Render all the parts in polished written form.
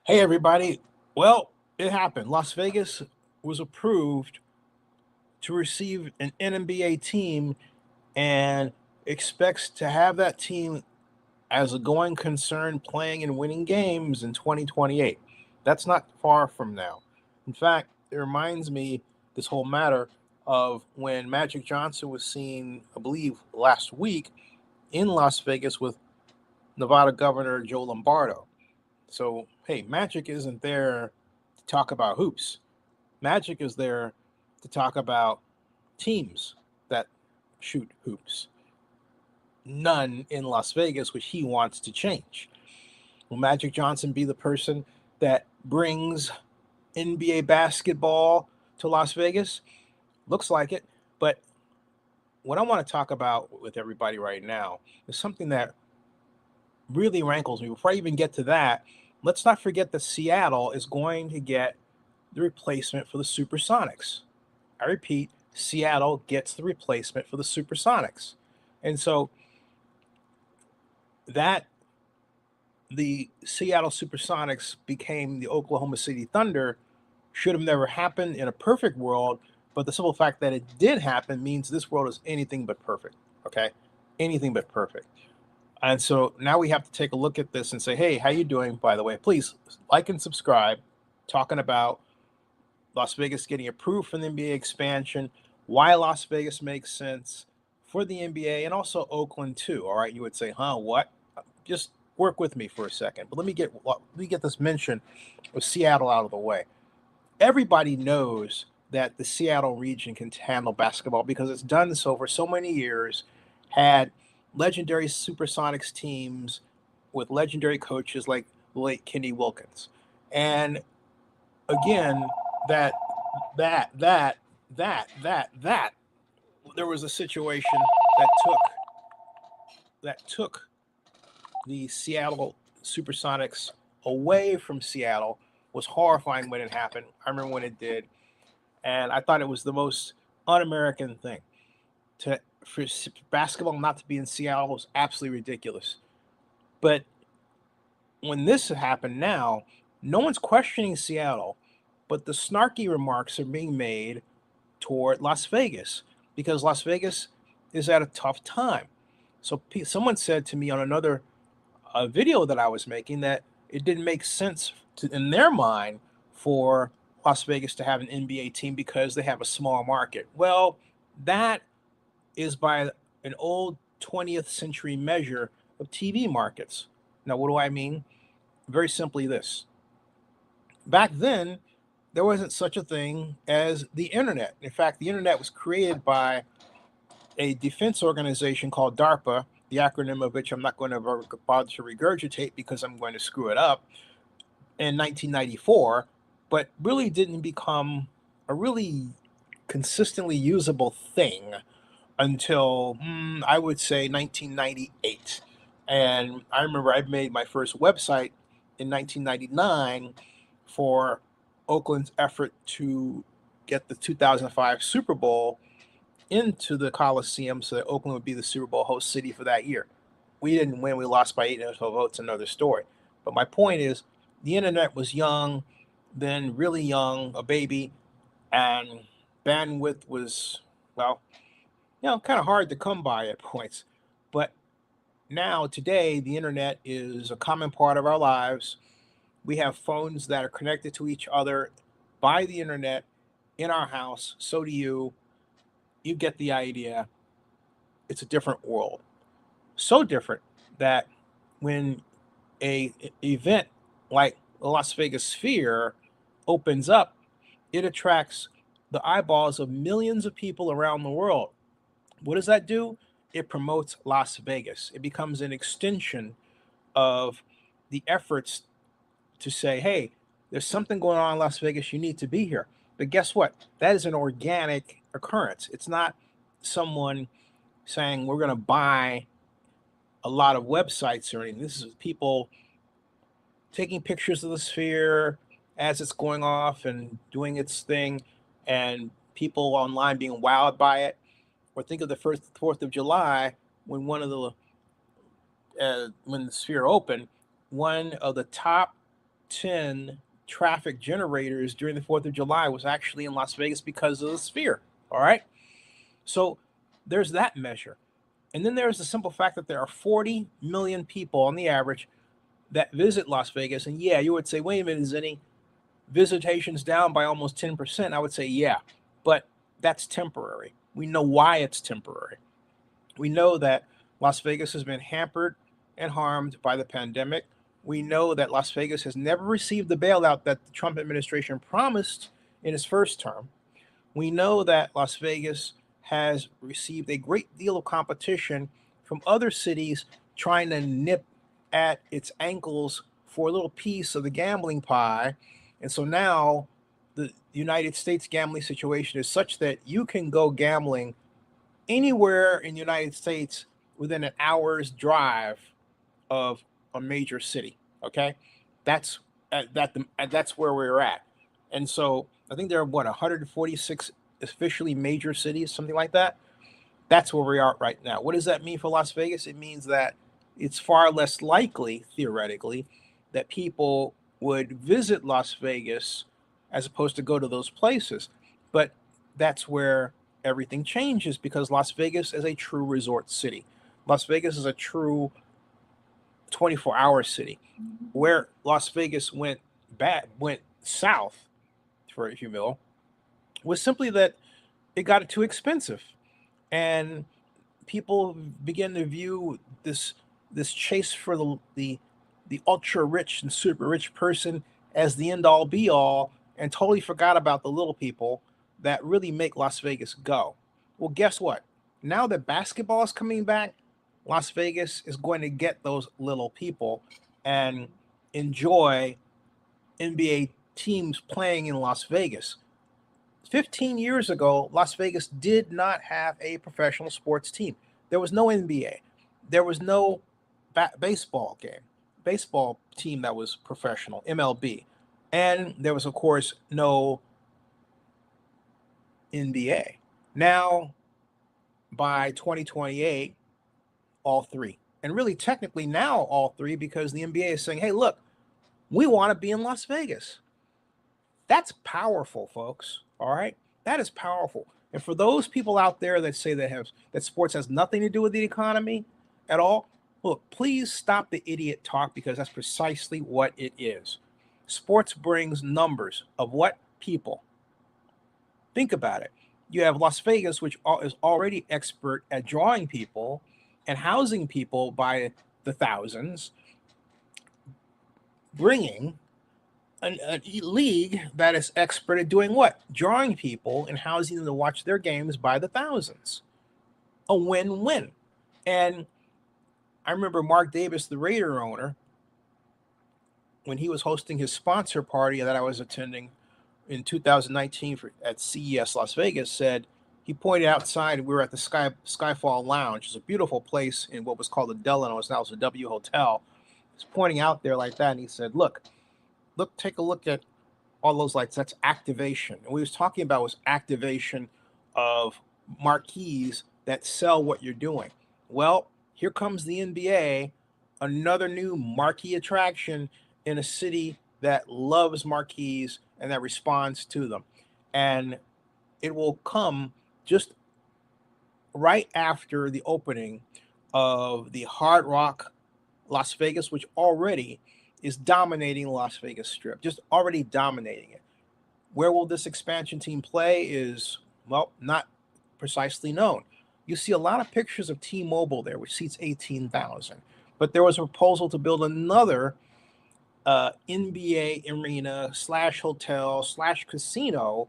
Hey, everybody. Well, it happened. Las Vegas was approved to receive an NBA team and expects to have that team as a going concern playing and winning games in 2028. That's not far from now. In fact, it reminds me, this whole matter, of when Magic Johnson was seen, I believe, last week in Las Vegas with Nevada Governor Joe Lombardo. So, hey, Magic isn't there to talk about hoops. Magic is there to talk about teams that shoot hoops. None in Las Vegas, which he wants to change. Will Magic Johnson be the person that brings NBA basketball to Las Vegas? Looks like it. But what I want to talk about with everybody right now is something that really rankles me. Before I even get to that, let's not forget that Seattle is going to get the replacement for the SuperSonics. I repeat, Seattle gets the replacement for the SuperSonics. And so that the Seattle SuperSonics became the Oklahoma City Thunder should have never happened in a perfect world, but the simple fact that it did happen means this world is anything but perfect, okay? Anything but perfect. And so now we have to take a look at this and say, hey, how you doing, by the way? Please like and subscribe, talking about Las Vegas getting approved for the NBA expansion, why Las Vegas makes sense for the NBA, and also Oakland too. All right, you would say, huh, what? Just work with me for a second. But let me get this mention of Seattle out of the way. Everybody knows that the Seattle region can handle basketball because it's done so for so many years, had legendary Supersonics teams with legendary coaches like the late Kenny Wilkins. And again, that that that that there was a situation that took the Seattle Supersonics away from Seattle. Was horrifying when it happened. I remember when it did, and I thought it was the most un-American thing. For basketball not to be in Seattle was absolutely ridiculous. But when this happened now, no one's questioning Seattle, but the snarky remarks are being made toward Las Vegas because Las Vegas is at a tough time. So someone said to me on another video that I was making that it didn't make sense in their mind for Las Vegas to have an NBA team because they have a small market. Well, that is by an old 20th century measure of TV markets. Now, what do I mean? Very simply this. Back then, there wasn't such a thing as the internet. In fact, the internet was created by a defense organization called DARPA, the acronym of which I'm not going to bother to regurgitate because I'm going to screw it up, in 1994, but really didn't become a really consistently usable thing until I would say 1998. And I remember I made my first website in 1999 for Oakland's effort to get the 2005 Super Bowl into the Coliseum so that Oakland would be the Super Bowl host city for that year. We didn't win, we lost by 8 votes, another story. But my point is, the internet was young, then really young, a baby, and bandwidth was, well, kind of hard to come by at points. But now, today, the internet is a common part of our lives. We have phones that are connected to each other by the internet in our house. So do you. You get the idea. It's a different world. So different that when a event like the Las Vegas Sphere opens up, it attracts the eyeballs of millions of people around the world. What does that do? It promotes Las Vegas. It becomes an extension of the efforts to say, hey, there's something going on in Las Vegas. You need to be here. But guess what? That is an organic occurrence. It's not someone saying we're going to buy a lot of websites or anything. This is people taking pictures of the sphere as it's going off and doing its thing, and people online being wowed by it. Or think of the first 4th of July when one of the when the sphere opened, one of the top 10 traffic generators during the 4th of July was actually in Las Vegas because of the Sphere. All right. So there's that measure. And then there's the simple fact that there are 40 million people on the average that visit Las Vegas. And yeah, you would say, wait a minute, is any visitations down by almost 10%? I would say, yeah, but that's temporary. We know why it's temporary. We know that Las Vegas has been hampered and harmed by the pandemic. We know that Las Vegas has never received the bailout that the Trump administration promised in its first term. We know that Las Vegas has received a great deal of competition from other cities trying to nip at its ankles for a little piece of the gambling pie. And so now the United States gambling situation is such that you can go gambling anywhere in the United States within an hour's drive of a major city. Okay, that's that's where we're at. And so I think there are 146 officially major cities, something like that. That's where we are right now. What does that mean for Las Vegas? It means that it's far less likely, theoretically, that people would visit Las Vegas as opposed to go to those places. But that's where everything changes, because Las Vegas is a true resort city. Las Vegas is a true 24-hour city. Where Las Vegas went south, for if you will, was simply that it got too expensive, and people began to view this chase for the ultra rich and super rich person as the end all be all, and totally forgot about the little people that really make Las Vegas go. Well, guess what? Now that basketball is coming back, Las Vegas is going to get those little people and enjoy NBA teams playing in Las Vegas. 15 years ago, Las Vegas did not have a professional sports team. There was no NBA. There was no baseball team that was professional, MLB. And there was, of course, no NBA. Now, by 2028, all three. And really, technically now all three, because the NBA is saying, hey, look, we want to be in Las Vegas. That's powerful, folks. All right? That is powerful. And for those people out there that say that sports has nothing to do with the economy at all, look, please stop the idiot talk, because that's precisely what it is. Sports brings numbers of what? People. Think about it. You have Las Vegas, which is already expert at drawing people and housing people by the thousands, bringing a league that is expert at doing what? Drawing people and housing them to watch their games by the thousands. A win-win. And I remember Mark Davis, the Raider owner, when he was hosting his sponsor party that I was attending in 2019 at CES Las Vegas, said, he pointed outside, we were at the Skyfall Lounge. It's a beautiful place in what was called the Delano. It's now a W Hotel. He's pointing out there like that, and he said, look, take a look at all those lights. That's activation. And what he was talking about was activation of marquees that sell what you're doing. Well, here comes the NBA, another new marquee attraction in a city that loves marquees and that responds to them. And it will come just right after the opening of the Hard Rock Las Vegas, which already is dominating Las Vegas Strip, just already dominating it. Where will this expansion team play is, well, not precisely known. You see a lot of pictures of T-Mobile there, which seats 18,000. But there was a proposal to build another NBA arena / hotel / casino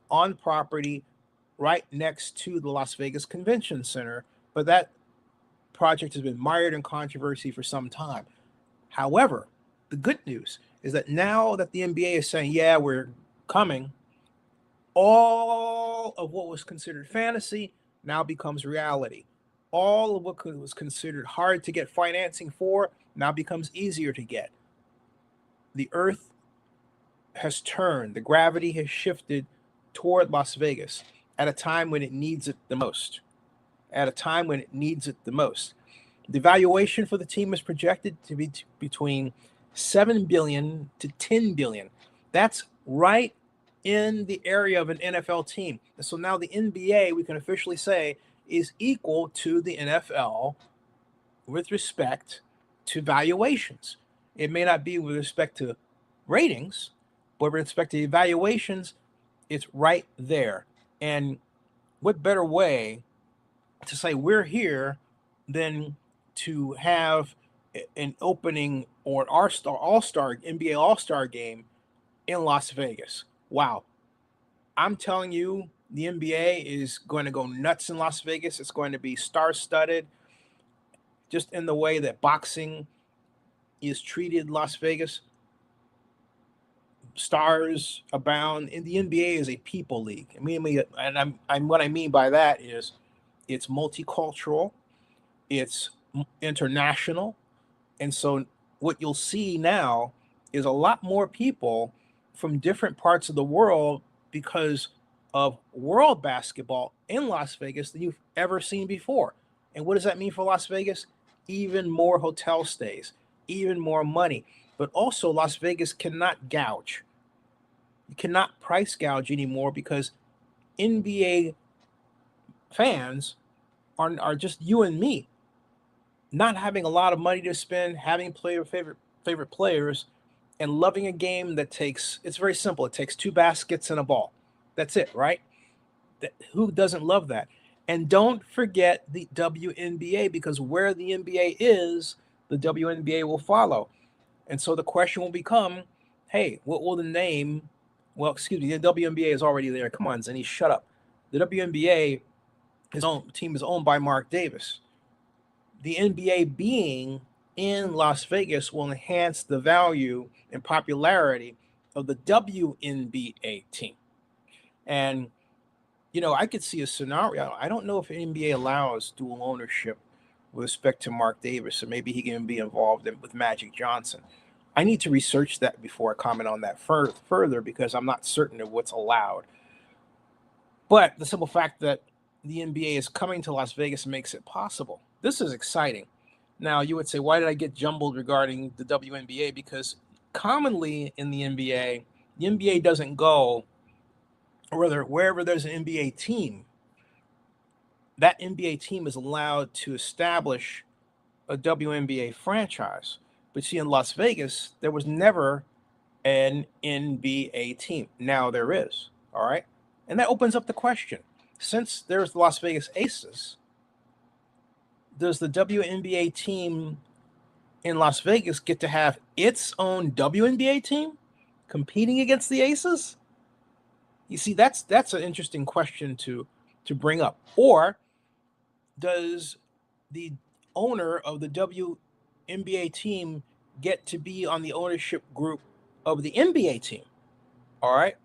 on property right next to the Las Vegas Convention Center. But that project has been mired in controversy for some time. However, the good news is that now that the NBA is saying, yeah, we're coming, all of what was considered fantasy now becomes reality. All of what was considered hard to get financing for now becomes easier to get. The earth has turned, the gravity has shifted toward Las Vegas at a time when it needs it the most. At a time when it needs it the most. The valuation for the team is projected to be between 7 billion to 10 billion. That's right in the area of an NFL team. And so now the NBA, we can officially say, is equal to the NFL with respect to valuations. It may not be with respect to ratings, but with respect to evaluations, it's right there. And what better way to say we're here than to have an opening or an all-star NBA All-Star game in Las Vegas? Wow. I'm telling you, the NBA is going to go nuts in Las Vegas. It's going to be star-studded, just in the way that boxing is treated in Las Vegas. Stars abound, and the NBA is a people league. And what I mean by that is it's multicultural, it's international, and so what you'll see now is a lot more people from different parts of the world because of world basketball in Las Vegas than you've ever seen before. And what does that mean for Las Vegas? Even more hotel stays, even more money. But also, Las Vegas cannot gouge. You cannot price gouge anymore because NBA fans are just you and me, not having a lot of money to spend, having favorite players, and loving a game that it's very simple. It takes two baskets and a ball. That's it, right? Who doesn't love that? And don't forget the WNBA, because where the NBA is, the WNBA will follow. And so the question will become, hey, what will the name? Well, excuse me, the WNBA is already there. Come on, Zenny, shut up. The WNBA, team is owned by Mark Davis. The NBA being in Las Vegas will enhance the value and popularity of the WNBA team. And, I could see a scenario. I don't know if the NBA allows dual ownership with respect to Mark Davis, or maybe he can be involved with Magic Johnson. I need to research that before I comment on that further because I'm not certain of what's allowed. But the simple fact that the NBA is coming to Las Vegas makes it possible. This is exciting. Now, you would say, why did I get jumbled regarding the WNBA? Because commonly in the NBA doesn't go, or rather, wherever there's an NBA team, that NBA team is allowed to establish a WNBA franchise. But see, in Las Vegas, there was never an NBA team. Now there is, all right? And that opens up the question. Since there's the Las Vegas Aces, does the WNBA team in Las Vegas get to have its own WNBA team competing against the Aces? You see, that's an interesting question to bring up. Or does the owner of the WNBA team get to be on the ownership group of the NBA team? All right.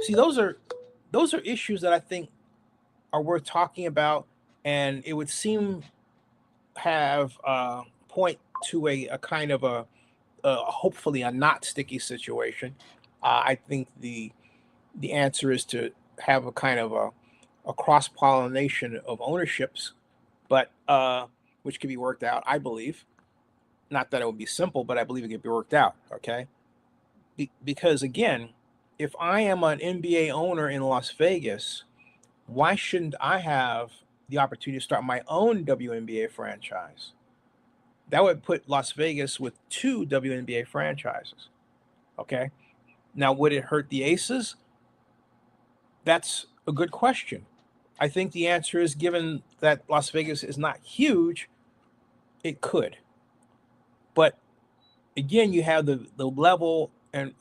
See, those are issues that I think are worth talking about, and it would seem have point to a kind of a hopefully a not sticky situation. I think the answer is to have a kind of a cross pollination of ownerships, but which can be worked out, I believe. Not that it would be simple, but I believe it could be worked out. Okay, because again, if I am an NBA owner in Las Vegas, why shouldn't I have the opportunity to start my own WNBA franchise? That would put Las Vegas with two WNBA franchises. Okay. Now, would it hurt the Aces? That's a good question. I think the answer is, given that Las Vegas is not huge, it could. But again, you have the level and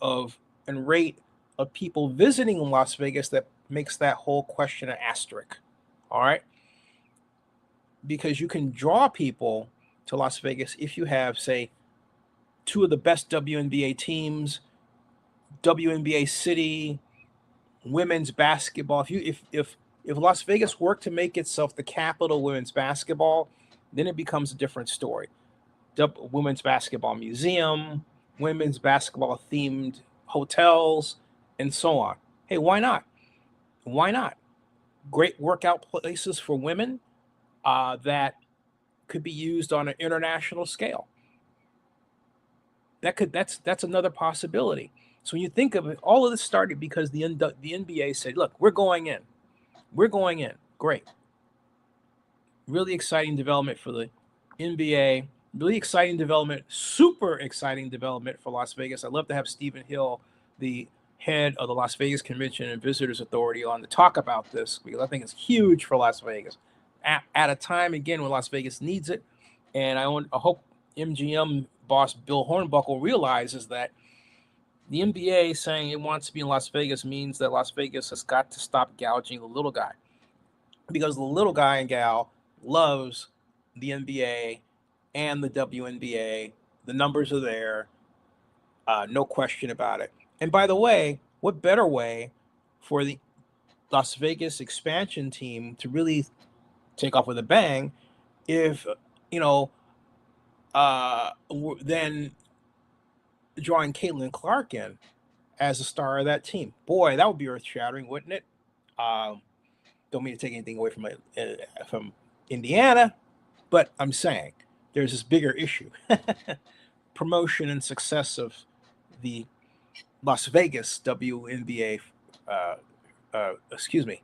rate of people visiting Las Vegas that makes that whole question an asterisk. All right. Because you can draw people to Las Vegas if you have, say, two of the best WNBA teams, WNBA city, women's basketball. If Las Vegas worked to make itself the capital of women's basketball, then it becomes a different story. Women's basketball museum, women's basketball themed hotels, and so on. Hey, why not? Why not? Great workout places for women that could be used on an international scale. that's another possibility. So when you think of it, all of this started because the NBA said, "Look, we're going in. We're going in." Great. Really exciting development for the NBA. Really exciting development, super exciting development for Las Vegas. I'd love to have Stephen Hill, the head of the Las Vegas Convention and Visitors Authority, on to talk about this, because I think it's huge for Las Vegas at a time, again, when Las Vegas needs it. And I hope MGM boss Bill Hornbuckle realizes that the NBA saying it wants to be in Las Vegas means that Las Vegas has got to stop gouging the little guy, because the little guy and gal loves the NBA and the WNBA. The numbers are there, no question about it. And by the way, what better way for the Las Vegas expansion team to really take off with a bang if, you know, then drawing Caitlin Clark in as a star of that team? Boy, that would be earth shattering, wouldn't it? Um, don't mean to take anything away from Indiana, but I'm saying there's this bigger issue: promotion and success of the Las Vegas WNBA. Excuse me,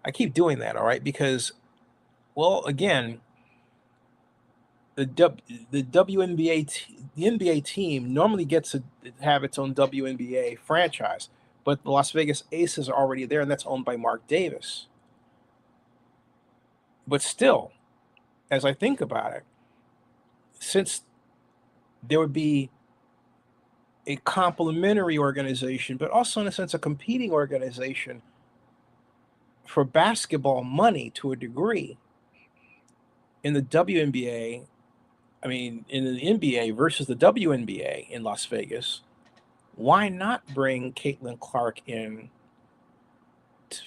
I keep doing that, all right, because, well, again, the WNBA the NBA team normally gets to have its own WNBA franchise, but the Las Vegas Aces are already there, and that's owned by Mark Davis. But still, as I think about it, since there would be a complementary organization, but also in a sense a competing organization for basketball money to a degree in the WNBA, I mean, in the NBA versus the WNBA in Las Vegas, why not bring Caitlin Clark in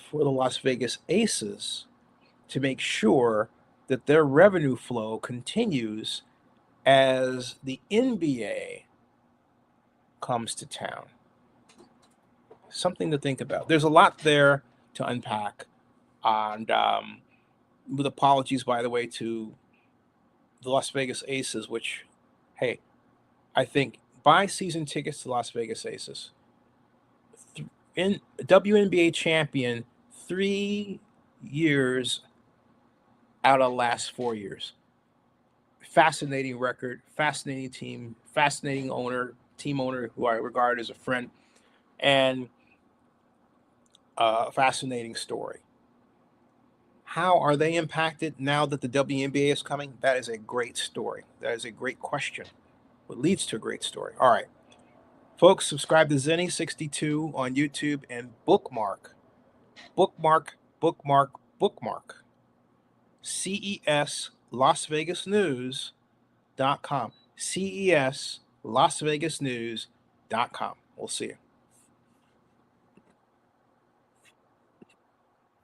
for the Las Vegas Aces to make sure that their revenue flow continues as the NBA comes to town? Something to think about. There's a lot there to unpack. And with apologies, by the way, to the Las Vegas Aces, which, hey, I think buy season tickets to Las Vegas Aces. In WNBA champion 3 years out of the last 4 years. Fascinating record, fascinating team, fascinating owner, team owner who I regard as a friend, and a fascinating story. How are they impacted now that the WNBA is coming? That is a great story. That is a great question. What leads to a great story? All right. Folks, subscribe to Zenny62 on YouTube and bookmark, CES Las Vegas News.com. CES Las Vegas News.com. We'll see you.